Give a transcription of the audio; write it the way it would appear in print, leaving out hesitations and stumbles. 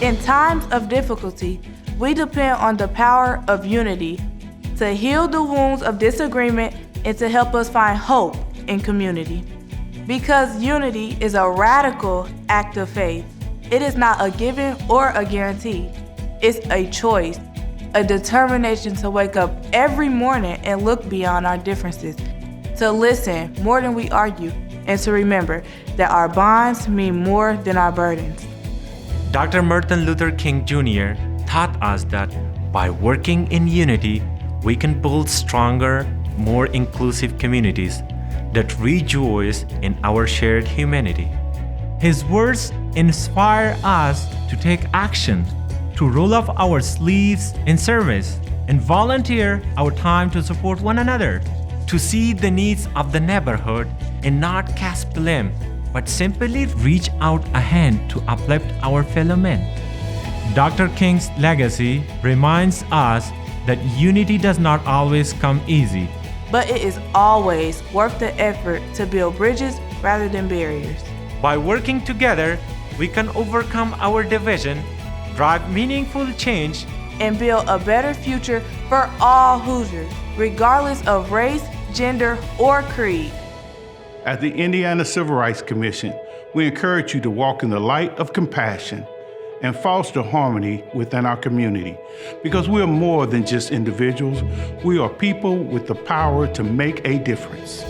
In times of difficulty, we depend on the power of unity to heal the wounds of disagreement and to help us find hope in community. Because unity is a radical act of faith. It is not a given or a guarantee. It's a choice, a determination to wake up every morning and look beyond our differences, to listen more than we argue, and to remember that our bonds mean more than our burdens. Dr. Martin Luther King Jr. taught us that by working in unity, we can build stronger, more inclusive communities that rejoice in our shared humanity. His words inspire us to take action, to roll up our sleeves in service and volunteer our time to support one another, to see the needs of the neighborhood and not cast blame, but simply reach out a hand to uplift our fellow men. Dr. King's legacy reminds us that unity does not always come easy, but it is always worth the effort to build bridges rather than barriers. By working together, we can overcome our division, drive meaningful change, and build a better future for all Hoosiers, regardless of race, gender, or creed. At the Indiana Civil Rights Commission, we encourage you to walk in the light of compassion and foster harmony within our community. Because we are more than just individuals, we are people with the power to make a difference.